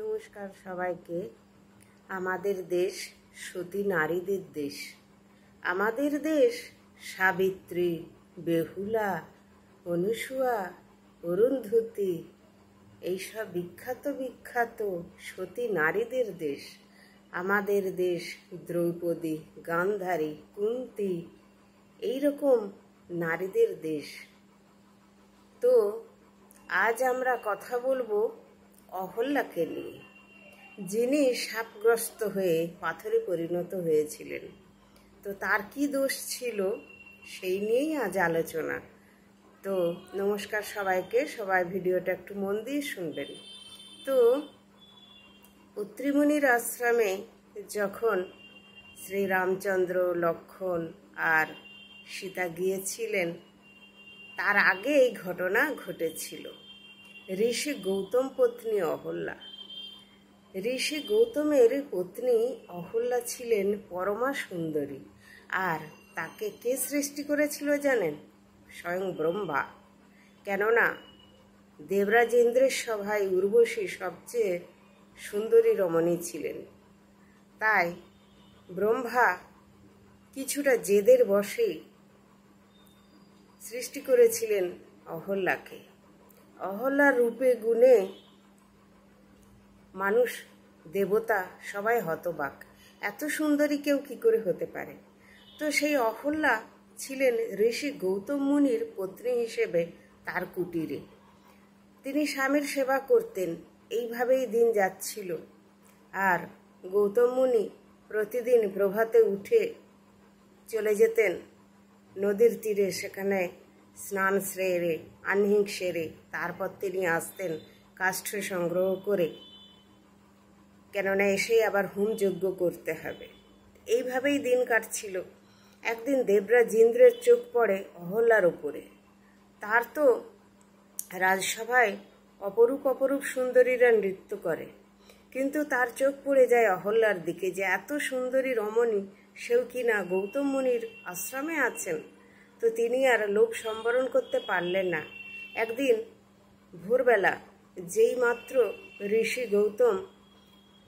নমস্কার সবাইকে। আমাদের দেশ সতী নারীদের দেশ। আমাদের দেশ সাবিত্রী, বেহুলা, অনুসুয়া, অরুন্ধতী এইসব বিখ্যাত বিখ্যাত সতী নারীদের দেশ। আমাদের দেশ দ্রৌপদী, গান্ধারী, কুন্তী এইরকম নারীদের দেশ। তো আজ আমরা কথা বলবো অহল্যাকে নিয়ে, যিনি শাপগ্রস্ত হয়ে পাথরে পরিণত হয়েছিলেন। তো তার কি দোষ ছিল সেই নিয়েই আজ আলোচনা। তো নমস্কার সবাইকে, সবাই ভিডিওটা একটু মন দিয়ে শুনবেন। তো অত্রিমুনির আশ্রমে যখন শ্রীরামচন্দ্র, লক্ষ্মণ আর সীতা গিয়েছিলেন, তার আগে এই ঘটনা ঘটেছিল। ঋষি গৌতম পত্নী অহল্যা। ঋষি গৌতমের পত্নী অহল্যা ছিলেন পরমা সুন্দরী। আর তাকে কে সৃষ্টি করেছিল জানেন? স্বয়ং ব্রহ্মা। কেননা দেবরাজ ইন্দ্রের সভায় উর্বশী সবচেয়ে সুন্দরী রমণী ছিলেন। তাই ব্রহ্মা কিছুটা জেদের বশেই সৃষ্টি করেছিলেন অহল্যাকে। অহল্যার রূপে গুণে মানুষ, দেবতা সবাই হতবাক, এত সুন্দরী কেউ কি করে হতে পারে। তো সেই অহল্যা ছিলেন ঋষি গৌতম মুনির পত্নী হিসেবে তার কুটিরে। তিনি স্বামীর সেবা করতেন। এইভাবেই দিন যাচ্ছিল। আর গৌতম মুনি প্রতিদিন প্রভাতে উঠে চলে যেতেন নদীর তীরে, সেখানে স্নান সেরে, আহ্নিক সেরে তারপর তিনি আসতেন কাষ্ঠ সংগ্রহ করে, কেননা এসেই আবার হোমযজ্ঞ করতে হবে। এইভাবেই দিন কাটছিল। একদিন দেবরাজ ইন্দ্রের চোখ পড়ে অহল্যার ওপরে। তার তো রাজসভায় অপরূপ অপরূপ সুন্দরীরা নৃত্য করে, কিন্তু তার চোখ পড়ে যায় অহল্যার দিকে, যে এত সুন্দরী রমণী সেও কিনা গৌতম মুনির আশ্রমে আছেন। তো তিনি আর লোভ সম্বরণ করতে পারলেন না। একদিন ভোরবেলা যেই মাত্র ঋষি গৌতম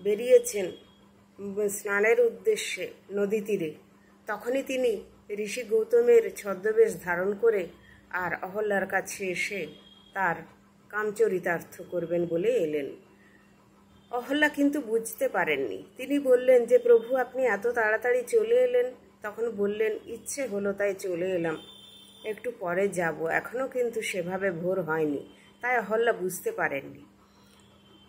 বেরিয়েছেন স্নানের উদ্দেশ্যে নদী তীরে, তখনই তিনি ঋষি গৌতমের ছদ্মবেশ ধারণ করে আর অহল্যার কাছে এসে তার কামচরিতার্থ করবেন বলে এলেন। অহল্যা কিন্তু বুঝতে পারেননি। তিনি বললেন যে প্রভু, আপনি এত তাড়াতাড়ি চলে এলেন। তখন বললেন, ইচ্ছে হলো তাই চলে এলাম, একটু পরে যাব, এখনো কিন্তু সেভাবে ভোর হয়নি। তাই অহল্যা বুঝতে পারেননি।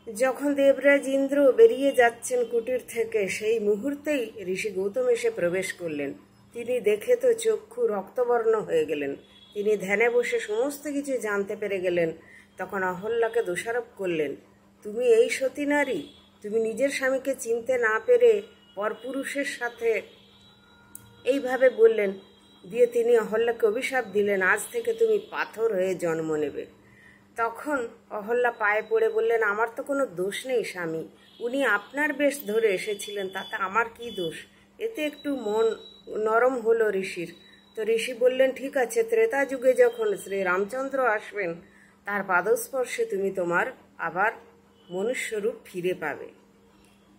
যখন দেবরাজ ইন্দ্র বেরিয়ে যাচ্ছেন কুটির থেকে, সেই মুহূর্তেই ঋষি গৌতম এসে প্রবেশ করলেন। তিনি দেখে তো চক্ষু রক্তবর্ণ হয়ে গেলেন। তিনি ধ্যানে বসে সমস্ত কিছু জানতে পেরে গেলেন। তখন অহল্যাকে দোষারোপ করলেন, তুমি এই সতী নারী, তুমি নিজের স্বামীকে চিনতে না পেরে পরপুরুষের সাথে, এইভাবে বললেন। দিয়ে তিনি অহল্যাকে অভিশাপ দিলেন, আজ থেকে তুমি পাথর হয়ে জন্ম নেবে। তখন অহল্যা পায়ে পড়ে বললেন, আমার তো কোনো দোষ নেই স্বামী, উনি আপনার বেশ ধরে এসেছিলেন, তাতে আমার কি দোষ? এতে একটু মন নরম হলো ঋষির। তো ঋষি বললেন, ঠিক আছে, ত্রেতা যুগে যখন শ্রী রামচন্দ্র আসবেন, তার পাদস্পর্শে তুমি তোমার আবার মনুষ্যরূপ ফিরে পাবে।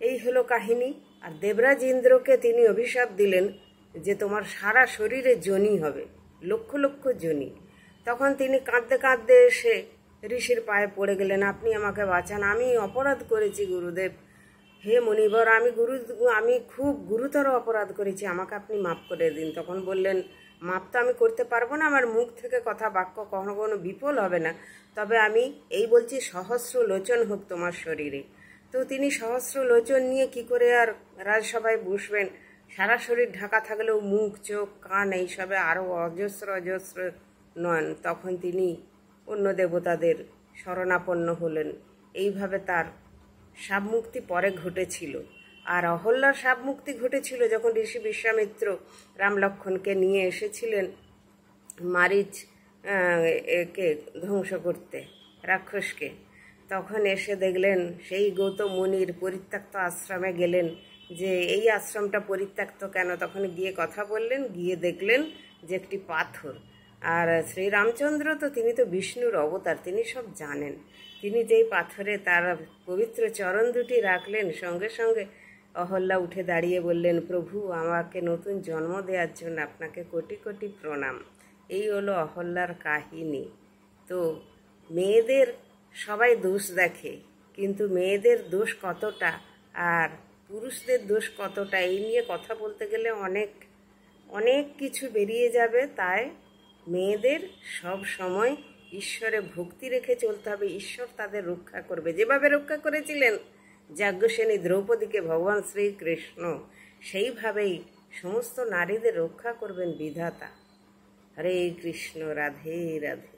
এই হলো কাহিনী। আর দেবরাজ ইন্দ্রকে তিনি অভিশাপ দিলেন যে তোমার সারা শরীরে যোনি হবে, লক্ষ লক্ষ যোনি। তখন তিনি কাঁদতে কাঁদতে এসে ঋষির পায়ে পড়ে গেলেন, আপনি আমাকে বাঁচান, আমি অপরাধ করেছি গুরুদেব। হে মুনিবর, আমি খুব গুরুতর অপরাধ করেছি, আমাকে আপনি মাফ করে দিন। তখন বললেন, মাপ তো আমি করতে পারবো না, আমার মুখ থেকে কথা বাক্য কখনো কোনো বিফল হবে না, তবে আমি এই বলছি, সহস্র লোচন হোক তোমার শরীরে। তো তিনি সহস্র লোচন নিয়ে কি করে আর রাজসভায় বসবেন? সারা শরীর ঢাকা থাকলেও মুখ, চোখ, কান এইসবে আরও অজস্র অজস্র নয়ন। তখন তিনি অন্য দেবতাদের শরণাপন্ন হলেন। এইভাবে তার শাপমুক্তি পরে ঘটেছিল। আর অহল্যার শাপমুক্তি ঘটেছিল যখন ঋষি বিশ্বামিত্র রাম লক্ষ্মণকে নিয়ে এসেছিলেন মারিচ একে ধ্বংস করতে, রাক্ষসকে। তখন এসে দেখলেন সেই গৌতম মুনির পরিত্যক্ত আশ্রমে গেলেন, যে এই আশ্রমটা পরিত্যক্ত কেন? তখন গিয়ে কথা বললেন, গিয়ে দেখলেন যে একটি পাথর। আর শ্রীরামচন্দ্র তো তিনি তো বিষ্ণুর অবতার, তিনি সব জানেন। তিনি যেই পাথরে তার পবিত্র চরণ দুটি রাখলেন, সঙ্গে সঙ্গে অহল্যা উঠে দাঁড়িয়ে বললেন, প্রভু, আমাকে নতুন জন্ম দেওয়ার জন্য আপনাকে কোটি কোটি প্রণাম। এই হলো অহল্যার কাহিনী। তো মেয়েদের সবাই দোষ দেখে, কিন্তু মেয়েদের দোষ কতটা আর পুরুষদের দোষ কতটা, এই নিয়ে কথা বলতে গেলে অনেক অনেক কিছু বেরিয়ে যাবে। তাই মেয়েদের সব সময় ঈশ্বরে ভক্তি রেখে চলতে হবে। ঈশ্বর তাদের রক্ষা করবে, যেভাবে রক্ষা করেছিলেন যাজ্ঞসেনী দ্রৌপদীকে ভগবান শ্রীকৃষ্ণ, সেইভাবেই সমস্ত নারীদের রক্ষা করবেন বিধাতা। হরে কৃষ্ণ, রাধে রাধে।